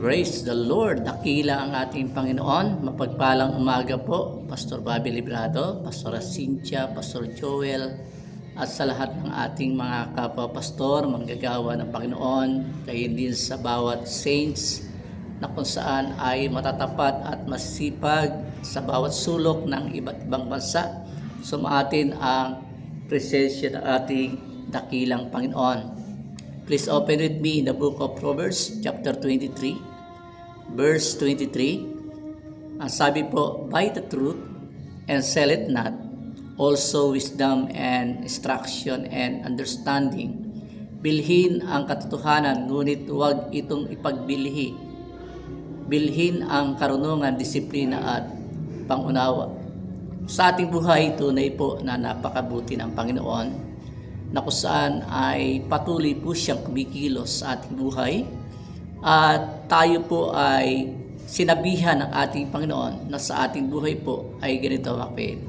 Praise the Lord! Dakila ang ating Panginoon. Mapagpalang umaga po, Pastor Bobby Librado, Pastor Cynthia, Pastor Joel, at sa lahat ng ating mga kapwa-pastor, manggagawa ng Panginoon, gayon din sa bawat saints na kung saan ay matatapat at masisipag sa bawat sulok ng iba't ibang bansa. Sumaatin ang presensya ng ating dakilang Panginoon. Please open with me in the book of Proverbs, chapter 23, verse 23. Ang sabi po, buy the truth and sell it not, also wisdom and instruction and understanding. Bilhin ang katotohanan, ngunit huwag itong ipagbilhi. Bilhin ang karunungan, disiplina at pangunawa. Sa ating buhay, tunay po na napakabuti ng Panginoon, na kung saan ay patuloy po siyang kumikilos sa ating buhay, at tayo po ay sinabihan ng ating Panginoon na sa ating buhay po ay ganito kapatid.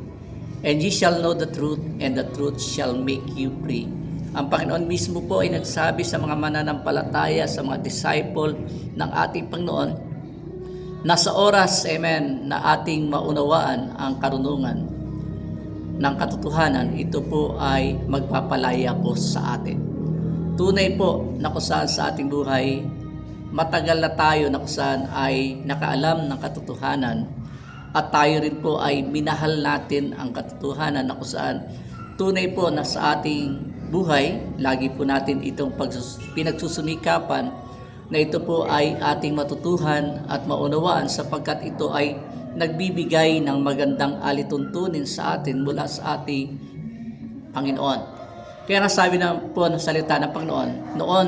And ye shall know the truth, and the truth shall make you free. Ang Panginoon mismo po ay nagsabi sa mga mananampalataya, sa mga disciple ng ating Panginoon, na sa oras, amen, na ating maunawaan ang karunungan ng katotohanan, ito po ay magpapalaya po sa atin. Tunay po na kung saan sa ating buhay, matagal na tayo na kung saan ay nakaalam ng katotohanan, at tayo rin po ay minahal natin ang katotohanan, na kung saan tunay po na sa ating buhay, lagi po natin itong pinagsusumikapan na ito po ay ating matutuhan at maunawaan, sapagkat ito ay nagbibigay ng magandang alituntunin sa atin mula sa ating Panginoon. Kaya nasabi na po ng salita ng Panginoon, noon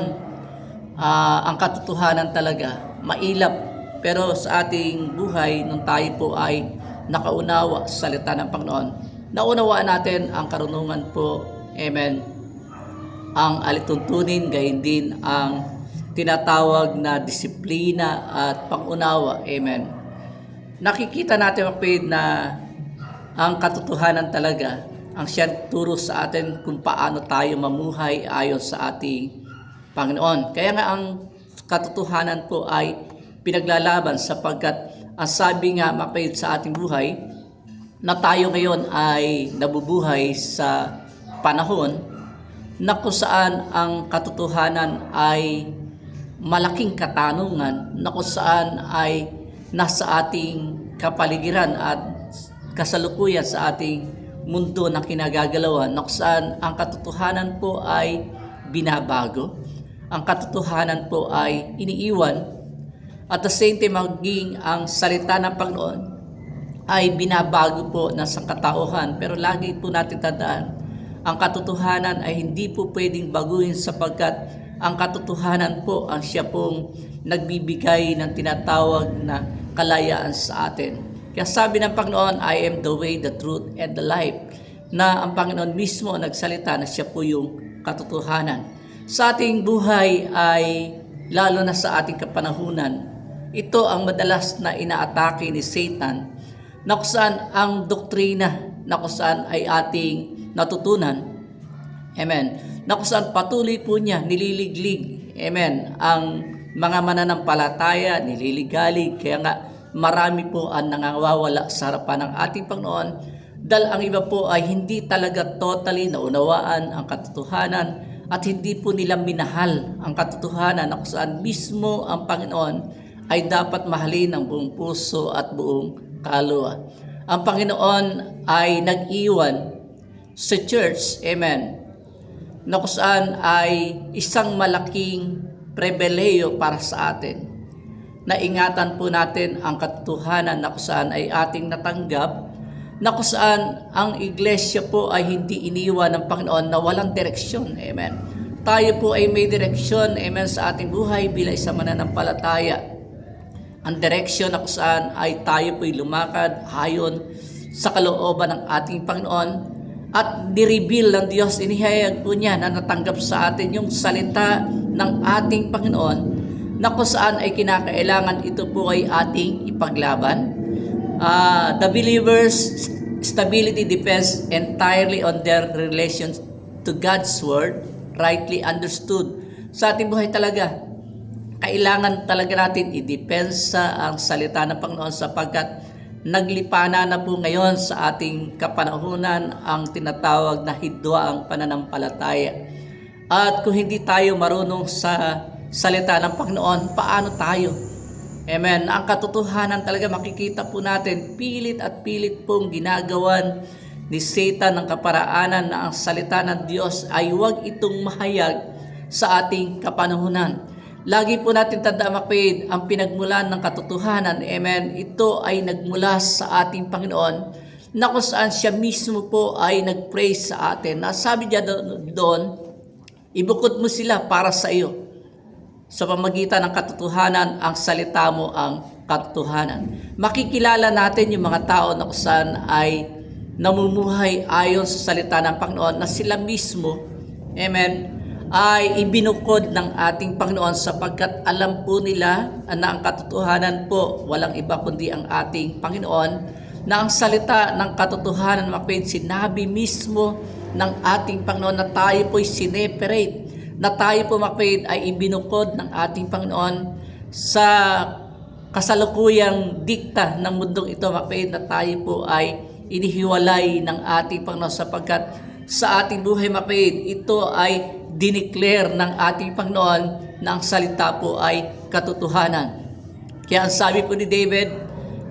ang katotohanan talaga mailap, pero sa ating buhay nung tayo po ay nakaunawa sa salita ng Panginoon, naunawaan natin ang karunungan po, amen, ang alituntunin, gayon din ang tinatawag na disiplina at pangunawa, amen. Nakikita natin kapatid na ang katotohanan talaga ang siyang turo sa atin kung paano tayo mamuhay ayon sa ating Panginoon. Kaya nga ang katotohanan po ay pinaglalaban, sapagkat ang sabi nga kapatid sa ating buhay na tayo ngayon ay nabubuhay sa panahon na kung saan ang katotohanan ay malaking katanungan, na kung saan ay nasa ating kapaligiran at kasalukuyan sa ating mundo na kinagagalawan, na kung saan ang katotohanan po ay binabago, ang katotohanan po ay iniiwan, at the same time maging ang salita ng Panginoon ay binabago po ng sangkatauhan. Pero lagi po natin tandaan, ang katotohanan ay hindi po pwedeng baguhin, sapagkat ang katotohanan po ang siya pong nagbibigay ng tinatawag na kalayaan sa atin. Kaya sabi ng Panginoon, I am the way, the truth, and the life, na ang Panginoon mismo nagsalita na siya po yung katotohanan. Sa ating buhay ay, lalo na sa ating kapanahunan, ito ang madalas na inaatake ni Satan, na kung saan ang doktrina na kung saan ay ating natutunan, amen, na kung saan patuloy po niya nililiglig, amen, ang mga mananampalataya, nililigalig. Kaya nga marami po ang nangawawala sa harapan ng ating Panginoon, dahil ang iba po ay hindi talaga totally naunawaan ang katotohanan, at hindi po nila minahal ang katotohanan, na kung saan mismo ang Panginoon ay dapat mahalin ng buong puso at buong kaluluwa. Ang Panginoon ay nag-iwan sa church, amen, na kung saan ay isang malaking pribilehiyo para sa atin, na ingatan po natin ang katotohanan na kung saan ay ating natanggap, na kung saan ang iglesia po ay hindi iniwan ng Panginoon na walang direksyon, amen. Tayo po ay may direksyon, amen, sa ating buhay bilang isang mananampalataya. Ang direksyon na kung saan ay tayo po'y lumakad ayon sa kalooban ng ating Panginoon, at nireveal ng Diyos, inihayag po niya na natanggap sa atin yung salita ng ating Panginoon, na kung saan ay kinakailangan ito po ay ating ipaglaban. The believers' stability depends entirely on their relation to God's Word, rightly understood. Sa ating buhay talaga, kailangan talaga natin idepensa ang salita ng Panginoon sapagkat naglipana na po ngayon sa ating kapanahunan ang tinatawag na hidwaang pananampalataya. At kung hindi tayo marunong sa salita ng Panginoon, paano tayo? Amen. Ang katotohanan talaga makikita po natin, pilit at pilit pong ginagawan ni Satan ng kaparaanan na ang salita ng Diyos ay huwag itong mahayag sa ating kapanahunan. Lagi po natin tandaan, kapatid, ang pinagmulan ng katotohanan, amen, ito ay nagmula sa ating Panginoon na kung saan siya mismo po ay nag-pray sa atin. Nasabi niya doon, ibukod mo sila para sa iyo. Sa pamagitan ng katotohanan, ang salita mo ang katotohanan. Makikilala natin yung mga tao na kung saan ay namumuhay ayon sa salita ng Panginoon na sila mismo, amen, ay ibinukod ng ating Panginoon sapagkat alam po nila na ang katotohanan po walang iba kundi ang ating Panginoon, na ang salita ng katotohanan, sinabi mismo ng ating Panginoon na tayo po'y sineperate, na tayo po ay ibinukod ng ating Panginoon sa kasalukuyang dikta ng mundong ito, na tayo po ay inihiwalay ng ating Panginoon sapagkat sa ating buhay, ito ay dineclare ng ating Panginoon na ang salita po ay katotohanan. Kaya ang sabi po ni David,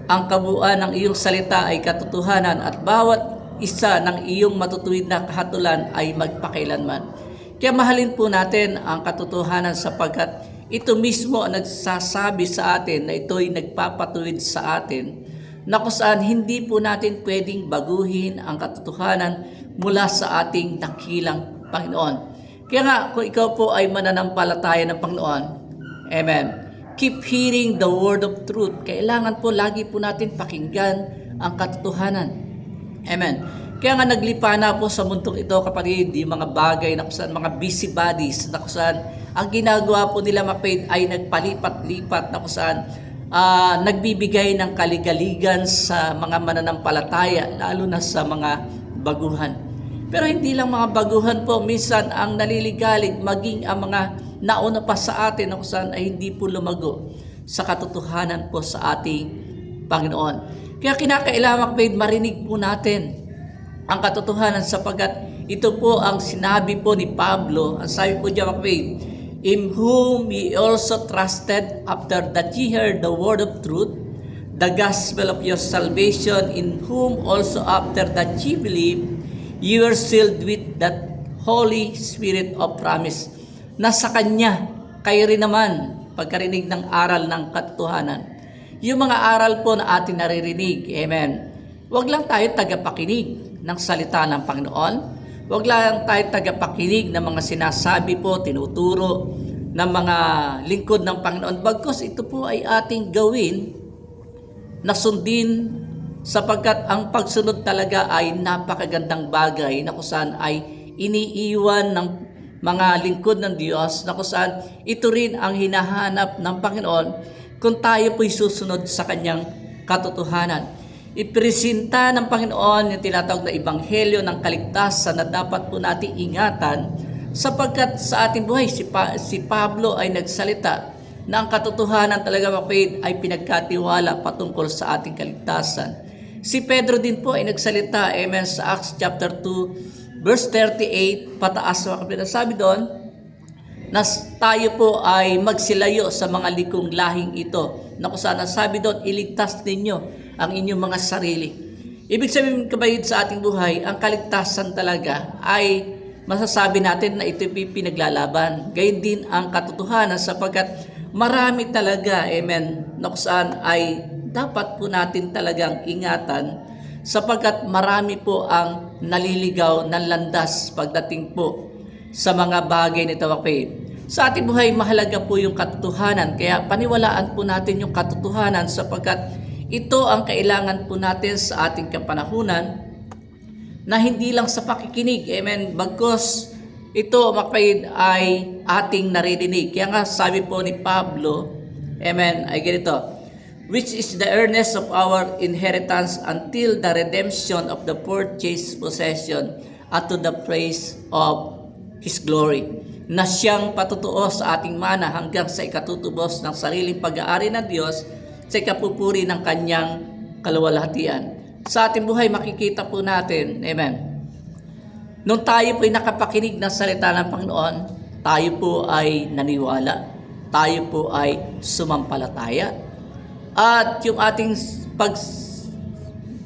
ang kabuuan ng iyong salita ay katotohanan at bawat isa ng iyong matutuwid na kahatulan ay magpakailanman. Kaya mahalin po natin ang katotohanan sapagkat ito mismo ang nagsasabi sa atin na ito'y nagpapatuwid sa atin, na kung saan hindi po natin pwedeng baguhin ang katotohanan mula sa ating dakilang Panginoon. Kaya nga, kung ikaw po ay mananampalataya ng Panginoon, amen, keep hearing the word of truth. Kailangan po lagi po natin pakinggan ang katotohanan. Amen. Kaya nga naglipa na po sa mundong ito, kapatid, yung mga bagay na kung saan, mga busybodies na kung saan ang ginagawa po nila, ay nagpalipat-lipat na kung saan nagbibigay ng kaligaligan sa mga mananampalataya, lalo na sa mga baguhan. Pero hindi lang mga baguhan po, minsan ang naliligalig, maging ang mga nauna pa sa atin na kung saan ay hindi po lumago sa katotohanan po sa ating Panginoon. Kaya kinakailangan, marinig po natin ang katotohanan sapagkat ito po ang sinabi po ni Pablo. Ang sabi po diyan, in whom ye also trusted after that ye heard the word of truth, the gospel of your salvation, in whom also after that ye believed, you were sealed with that Holy Spirit of promise. Na sa Kanya, kayo rin naman, pagkarinig ng aral ng katotohanan. Yung mga aral po na atin naririnig, amen, huwag lang tayo tagapakinig ng salita ng Panginoon. Huwag lang tayo tagapakinig ng mga sinasabi po, tinuturo ng mga lingkod ng Panginoon. Bagkus ito po ay ating gawin na sundin sapagkat ang pagsunod talaga ay napakagandang bagay na kung saan ay iniiwan ng mga lingkod ng Diyos, na kung saan ito rin ang hinahanap ng Panginoon kung tayo po'y susunod sa Kanyang katotohanan. Ipresenta ng Panginoon yung tinatawag na ebanghelyo ng kaligtasan na dapat po nating ingatan sapagkat sa ating buhay si Pablo ay nagsalita na ang katotohanan talaga, ay pinagkatiwala patungkol sa ating kaligtasan. Si Pedro din po ay nagsalita, amen, sa Acts chapter 2 verse 38 pataas, sabi doon na tayo po ay magsilayo sa mga likong lahing ito, na kung saan sabi doon, iligtas ninyo ang inyong mga sarili. Ibig sabihin, kapatid, sa ating buhay, ang kaligtasan talaga ay masasabi natin na ito pinaglalaban. Gayun din ang katotohanan sapagkat marami talaga, amen, na kung saan ay dapat po natin talagang ingatan sapagkat marami po ang naliligaw ng landas pagdating po sa mga bagay nito, kapatid. Sa ating buhay, mahalaga po yung katotohanan. Kaya paniwalaan po natin yung katotohanan sapagkat ito ang kailangan po natin sa ating kapanahunan na hindi lang sa pakikinig. Amen. Bagkus ito, kapatid, ay ating naririnig. Kaya nga sabi po ni Pablo, amen, ay ganito, which is the earnest of our inheritance until the redemption of the purchased possession unto the praise of His glory. na siyang patutuo sa ating mana hanggang sa ikatutubos ng sariling pag-aari ng Diyos sa ikapupuri ng kanyang kaluwalhatian. Sa ating buhay makikita po natin, amen, nung tayo po ay nakapakinig ng salita ng Panginoon, tayo po ay naniwala, tayo po ay sumampalataya, at yung ating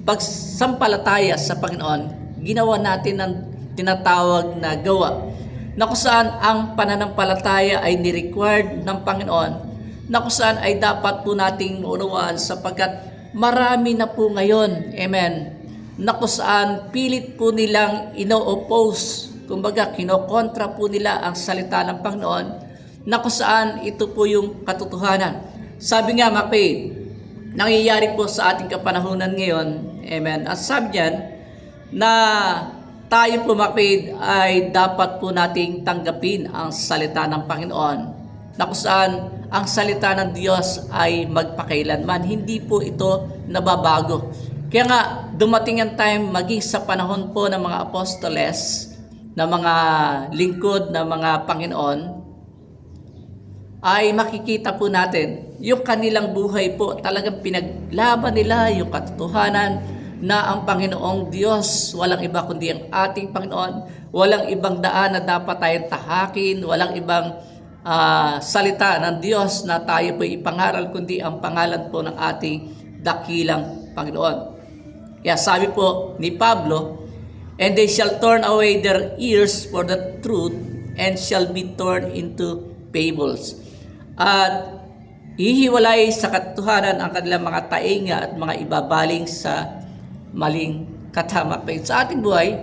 pagsampalataya sa Panginoon, ginawa natin ng tinatawag na gawa, na kung saan ang pananampalataya ay ni-required ng Panginoon, na kung saan ay dapat po nating maunawaan sapagkat marami na po ngayon, amen, na kung saan pilit po nilang ino-oppose, kumbaga kinokontra po nila ang salita ng Panginoon, na kung saan ito po yung katotohanan. Sabi nga mga kapatid, nangyayari po sa ating kapanahunan ngayon, amen, at sabi niyan na tayo po mga kapatid ay dapat po nating tanggapin ang salita ng Panginoon, na kung saan ang salita ng Diyos ay magpakailanman, hindi po ito nababago. Kaya nga dumating ang time maging sa panahon po ng mga apostoles, na mga lingkod na mga Panginoon, ay makikita po natin yung kanilang buhay po, talagang pinaglaban nila yung katotohanan na ang Panginoong Diyos, walang iba kundi ang ating Panginoon, walang ibang daan na dapat tayong tahakin, walang ibang salita ng Diyos na tayo po ipangaral kundi ang pangalan po ng ating dakilang Panginoon. Kaya sabi po ni Pablo, and they shall turn away their ears for the truth and shall be turned into fables. At hihiwalay sa katotohanan ang kanilang mga tainga at mga ibabaling sa maling katamak. Sa ating buhay,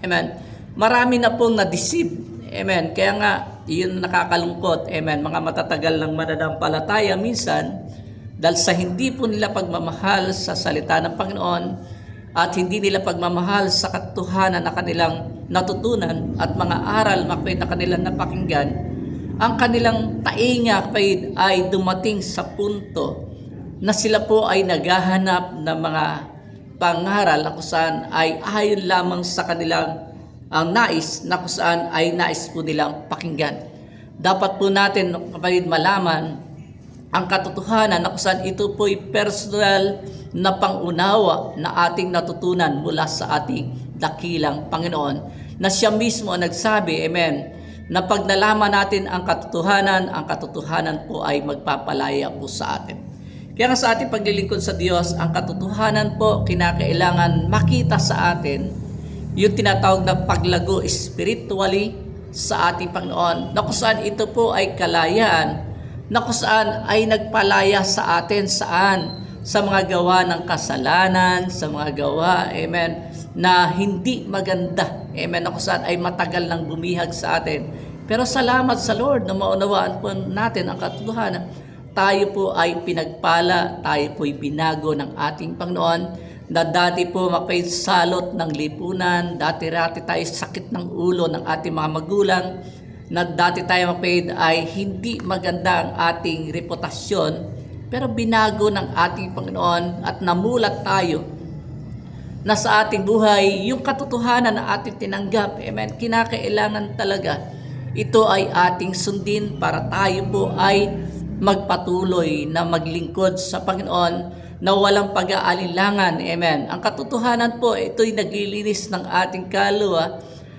amen, marami na pong na-deceive, amen, kaya nga yun nakakalungkot, amen, mga matatagal ng mananampalataya minsan dahil sa hindi po nila pagmamahal sa salita ng Panginoon at hindi nila pagmamahal sa katotohanan na kanilang natutunan at mga aral na kanilang napakinggan, ang kanilang tainga ay dumating sa punto na sila po ay naghahanap ng mga pangaral na kung saan ay ayon lamang sa kanilang ang nais, na kung saan ay nais po nilang pakinggan. Dapat po natin kapatid malaman ang katotohanan na kung saan ito po'y personal na pangunawa na ating natutunan mula sa ating dakilang Panginoon, na siya mismo ang nagsabi, amen, na pag nalaman natin ang katotohanan po ay magpapalaya po sa atin. Kaya nga sa ating paglilingkod sa Diyos, ang katotohanan po kinakailangan makita sa atin, yung tinatawag na paglago spiritually sa ating Panginoon, na kung saan ito po ay kalayaan, na kung saan ay nagpalaya sa atin saan? Sa mga gawa ng kasalanan, sa mga gawa, amen, na hindi maganda, amen, na kung saan ay matagal nang bumihag sa atin. Pero salamat sa Lord na maunawaan po natin ang katotohanan. Tayo po ay pinagpala, tayo po ay binago ng ating Panginoon, na dati po salot ng lipunan, dati-rati tayo sakit ng ulo ng ating mga magulang, na dati tayo ay hindi maganda ang ating reputasyon, pero binago ng ating Panginoon at namulat tayo na sa ating buhay, yung katotohanan na ating tinanggap, amen, kinakailangan talaga ito ay ating sundin para tayo po ay magpatuloy na maglingkod sa Panginoon na walang pag-aalinlangan, amen. Ang katotohanan po, ito'y naglilinis ng ating kaluluwa,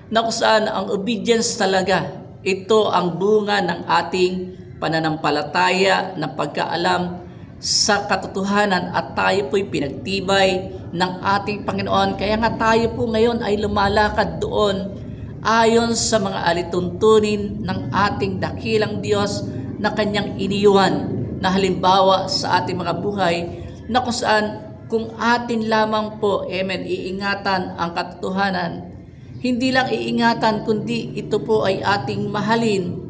na kung saan ang obedience talaga, ito ang bunga ng ating pananampalataya na pagkaalam sa katotohanan, at tayo po'y pinagtibay ng ating Panginoon. Kaya nga tayo po ngayon ay lumalakad doon ayon sa mga alituntunin ng ating dakilang Diyos na kanyang iniwan na halimbawa sa ating mga buhay, na kung saan kung atin lamang po, amen, iingatan ang katotohanan, hindi lang iingatan kundi ito po ay ating mahalin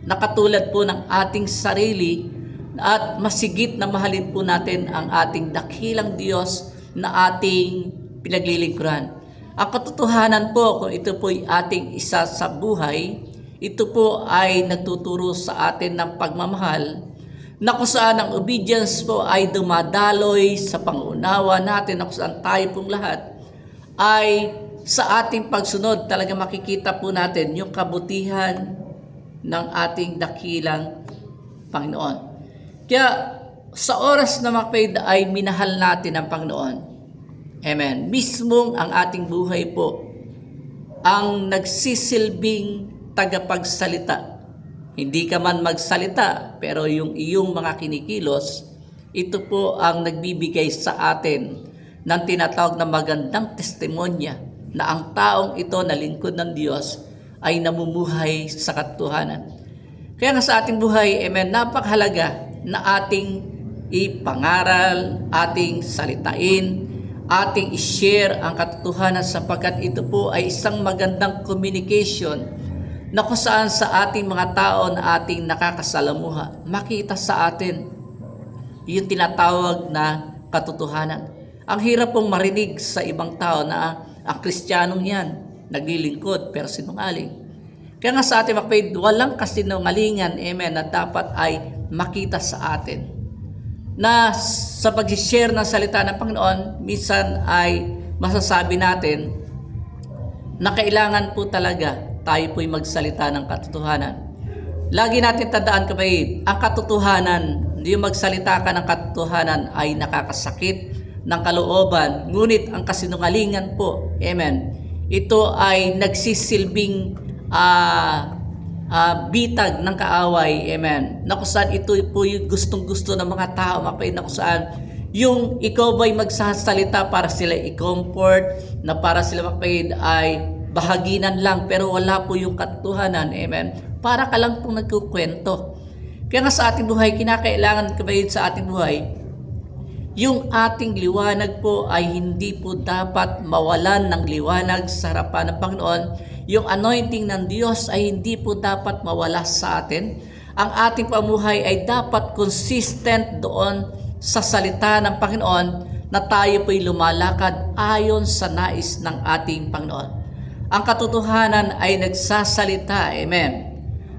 na katulad po ng ating sarili, at masigit na mahalin po natin ang ating dakilang Diyos na ating pinaglilingkuran. Ang katotohanan po, kung ito po ay ating isa sa buhay, ito po ay nagtuturo sa atin ng pagmamahal, na kung saan ang obedience po ay dumadaloy sa pangunawa natin, na kung saan tayo pong lahat ay sa ating pagsunod, talaga makikita po natin yung kabutihan ng ating dakilang Panginoon. Kaya sa oras na mga ay minahal natin ang Panginoon. Amen. Mismong ang ating buhay po ang nagsisilbing tagapagsalita. Hindi ka man magsalita, pero yung iyong mga kinikilos, ito po ang nagbibigay sa atin ng tinatawag na magandang testimonya na ang taong ito na lingkod ng Diyos ay namumuhay sa katotohanan. Kaya nga sa ating buhay, amen, napakahalaga na ating ipangaral, ating salitain, ating i-share ang katotohanan sapagkat ito po ay isang magandang communication na kung saan sa ating mga tao na ating nakakasalamuha, makita sa atin yung tinatawag na katotohanan. Ang hirap pong marinig sa ibang tao na ang Kristiyanong yan, naglilingkod pero sinungaling. Kaya nga sa ating mga kapatid, walang kasinungalingan, amen, na dapat ay makita sa atin. Na sa pag-share ng salita ng Panginoon, minsan ay masasabi natin na kailangan po talaga tayo po'y magsalita ng katotohanan. Lagi natin tandaan, kapatid, ang katotohanan, yung magsalita ka ng katotohanan ay nakakasakit ng kalooban. Ngunit ang kasinungalingan po, amen, ito ay nagsisilbing bitag ng kaaway, amen, na kung saan ito po yung gustong-gusto ng mga tao, mapay, na kung saan yung ikaw ba'y magsasalita para sila i-comfort, na para sila mapay ay bahaginan lang, pero wala po yung katotohanan, amen, para ka lang pong nagkukwento. Kaya nga sa ating buhay, kinakailangan kapatid sa ating buhay, yung ating liwanag po ay hindi po dapat mawalan ng liwanag sa harapan ng Panginoon. Yung anointing ng Diyos ay hindi po dapat mawala sa atin. Ang ating pamuhay ay dapat consistent doon sa salita ng Panginoon na tayo po'y lumalakad ayon sa nais ng ating Panginoon. Ang katotohanan ay nagsasalita, amen,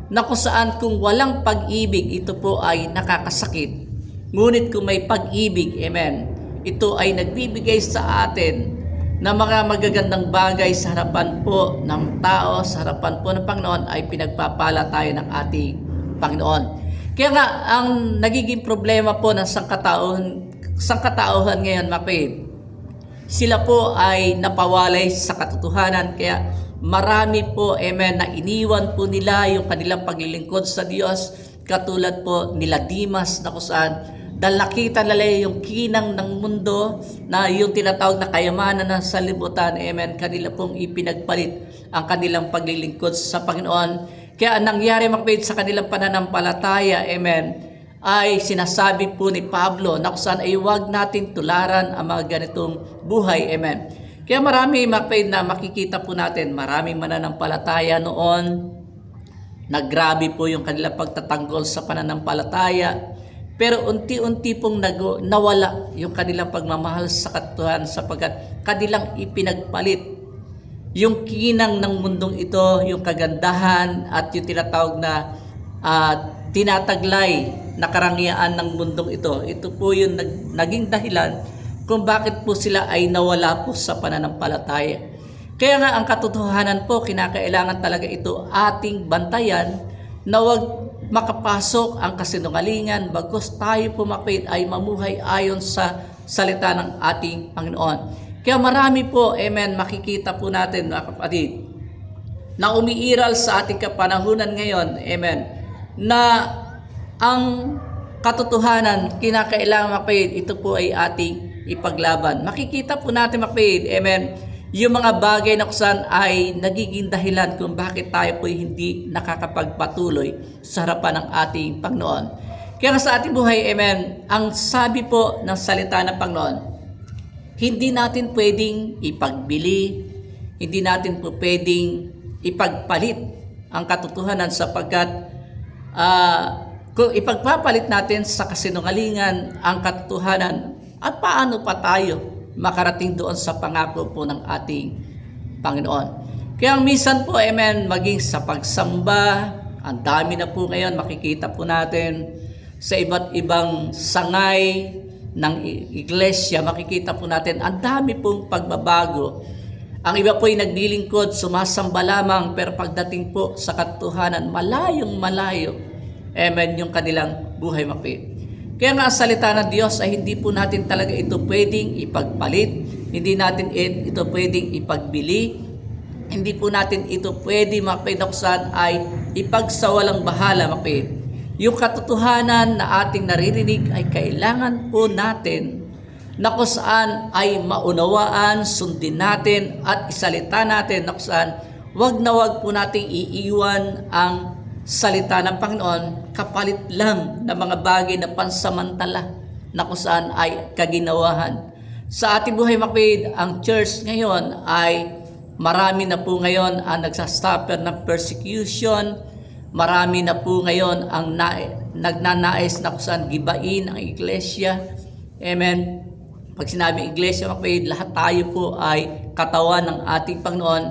na kung saan kung walang pag-ibig, ito po ay nakakasakit. Ngunit kung may pag-ibig, amen, ito ay nagbibigay sa atin na mga magagandang bagay sa harapan po ng tao, sa harapan po ng Panginoon, ay pinagpapala tayo ng ating Panginoon. Kaya nga, ang nagiging problema po ng sangkatauhan ngayon, mapid, sila po ay napawalay sa katotohanan. Kaya marami po, amen, na iniwan po nila yung kanilang paglilingkod sa Diyos, katulad po nila Dimas na kung saan dahil nakita nila yung kinang ng mundo na yung tinatawag na kayamanan ng salibutan, amen, kanila pong ipinagpalit ang kanilang paglilingkod sa Panginoon. Kaya ang nangyari makapit sa kanilang pananampalataya, amen, ay sinasabi po ni Pablo na kung saan ay huwag natin tularan ang mga ganitong buhay, amen. Kaya marami makapit na makikita po natin, maraming mananampalataya noon, naggrabe po yung kanilang pagtatanggol sa pananampalataya. Pero unti-unti pong nawala yung kanilang pagmamahal sa katotohanan sapagkat kanilang ipinagpalit yung kinang ng mundong ito, yung kagandahan at yung tinatawag na tinataglay na karangyaan ng mundong ito. Ito po yung naging dahilan kung bakit po sila ay nawala po sa pananampalataya. Kaya nga ang katotohanan po, kinakailangan talaga ito ating bantayan na wag makapasok ang kasinungalingan, bagkus tayo pumakit ay mamuhay ayon sa salita ng ating Panginoon. Kaya marami po, amen, makikita po natin mga kapatid, na umiiral sa ating kapanahunan ngayon, amen, na ang katotohanan, kinakailangan mga kapatid, ito po ay ating ipaglaban. Makikita po natin mga kapatid, amen, yung mga bagay na kusan ay nagiging dahilan kung bakit tayo po hindi nakakapagpatuloy sa harapan ng ating Panginoon. Kaya sa ating buhay, amen, ang sabi po ng salita ng Panginoon, hindi natin pwedeng ipagbili, hindi natin po pwedeng ipagpalit ang katotohanan sapagkat kung ipagpapalit natin sa kasinungalingan ang katotohanan, at paano pa tayo makarating doon sa pangako po ng ating Panginoon. Kaya minsan po, amen, maging sa pagsamba, ang dami na po ngayon, makikita po natin sa iba't ibang sangay ng iglesia, makikita po natin, ang dami pong pagbabago. Ang iba po ay naglilingkod, sumasamba lamang, pero pagdating po sa katotohanan, malayong malayo. Amen, yung kanilang buhay mapit. Kaya nga ang salita ng Diyos ay hindi po natin talaga ito pwedeng ipagpalit, hindi natin ito pwedeng ipagbili, hindi po natin ito pwede mapinuksan ay ipagsawalang bahala mapit. Yung katotohanan na ating naririnig ay kailangan po natin na kung saan ay maunawaan, sundin natin at isalita natin na kung saan wag na wag po nating iiwan ang salita ng Panginoon kapalit lang ng mga bagay na pansamantala na kung saan ay kaginawahan. Sa ating buhay makapid, ang church ngayon ay marami na po ngayon ang nagsasuffer ng persecution, marami na po ngayon ang nagnanais na kung saan gibain ang iglesia. Amen. Pag sinabi iglesia, makapid, lahat tayo po ay katawan ng ating Panginoon.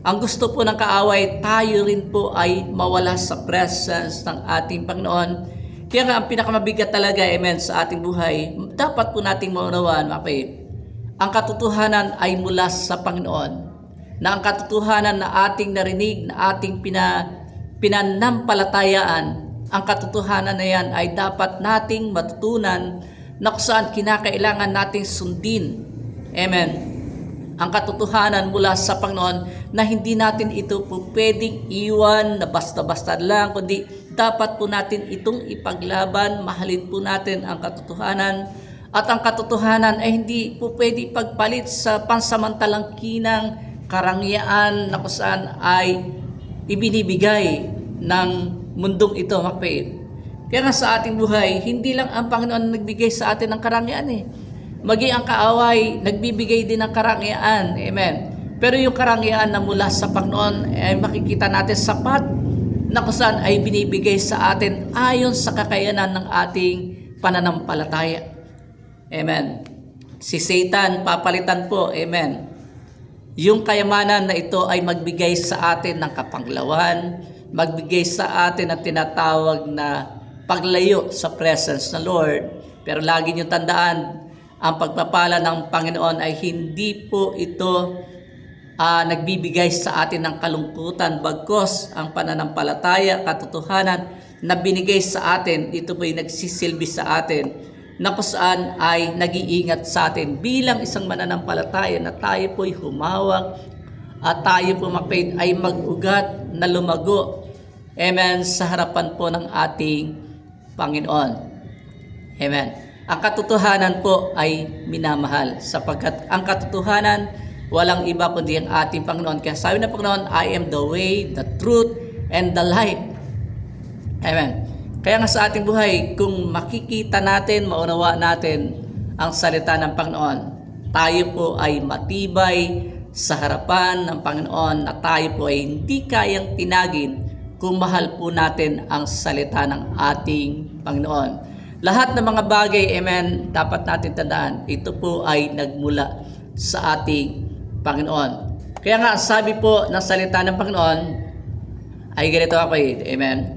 Ang gusto po ng kaaway, tayo rin po ay mawala sa presence ng ating Panginoon. Kaya nga ang pinakamabigat talaga, amen, sa ating buhay, dapat po nating maunawaan, makapid, ang katotohanan ay mula sa Panginoon. Na ang katotohanan na ating narinig, na ating pinanampalatayaan, ang katotohanan na yan ay dapat nating matutunan na kung saan kinakailangan nating sundin. Amen. Ang katotohanan mula sa Panginoon na hindi natin ito po pwedeng iwan na basta-basta lang, kundi dapat po natin itong ipaglaban, mahalin po natin ang katotohanan. At ang katotohanan ay hindi po pwede ipagpalit sa pansamantalang kinang karangyaan na kung saan ay ibinibigay ng mundong ito, makapit. Kaya nga sa ating buhay, hindi lang ang Panginoon nagbigay sa atin ng karangyaan maging ang kaaway, nagbibigay din ng karangyaan. Amen. Pero yung karangyaan na mula sa Panginoon ay makikita natin sapat na kung saan ay binibigay sa atin ayon sa kakayanan ng ating pananampalataya. Amen. Si Satan, papalitan po, amen, yung kayamanan na ito ay magbigay sa atin ng kapanglawan, magbigay sa atin ang tinatawag na paglayo sa presence ng Lord. Pero lagi niyong tandaan, ang pagpapala ng Panginoon ay hindi po ito nagbibigay sa atin ng kalungkutan, bagkus ang pananampalataya, katotohanan na binigay sa atin, ito po ay nagsisilbi sa atin na kung saan ay nag-iingat sa atin bilang isang mananampalataya na tayo po ay humawak at tayo po ay mag-ugat na lumago. Amen. Sa harapan po ng ating Panginoon. Amen. Ang katotohanan po ay minamahal sapagkat ang katotohanan walang iba kundi ang ating Panginoon. Kaya sabi ng Panginoon, I am the way, the truth, and the life. Amen. Kaya nga sa ating buhay, kung makikita natin, maunawa natin ang salita ng Panginoon, tayo po ay matibay sa harapan ng Panginoon na tayo po ay hindi kayang tinagin kung mahal po natin ang salita ng ating Panginoon. Lahat ng mga bagay, amen, dapat natin tandaan, ito po ay nagmula sa ating Panginoon. Kaya nga, sabi po ng salita ng Panginoon, ay ganito ako, amen.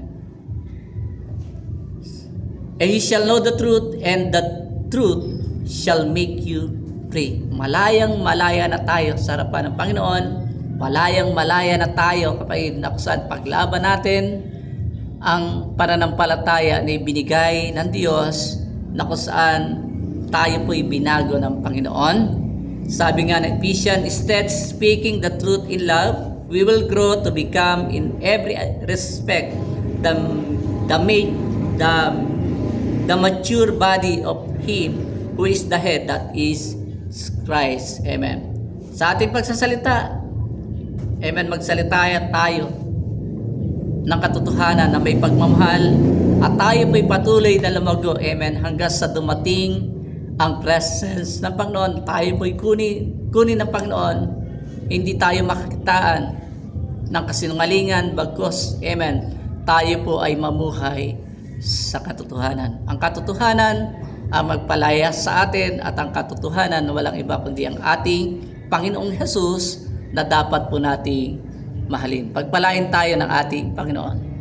And you shall know the truth, and the truth shall make you free. Malayang malaya na tayo sa harapan ng Panginoon. Malayang malaya na tayo kapag nakasaan paglaban natin ang pananampalataya na ibinigay ng Diyos na kung saan tayo po'y binago ng Panginoon. Sabi nga ng Ephesians, instead speaking the truth in love, we will grow to become in every respect the mature body of Him who is the head, that is Christ. Amen. Sa ating pagsasalita, amen, magsalita tayo ng katotohanan na may pagmamahal at tayo po'y patuloy na lumago, amen, hanggang sa dumating ang presence ng Panginoon. Tayo po'y kunin ng Panginoon, hindi tayo makakitaan ng kasinungalingan, bagkus, amen, tayo po ay mamuhay sa katotohanan. Ang katotohanan ang magpalaya sa atin at ang katotohanan walang iba kundi ang ating Panginoong Hesus na dapat po nating mahalin. Pagpalain tayo ng ating Panginoon.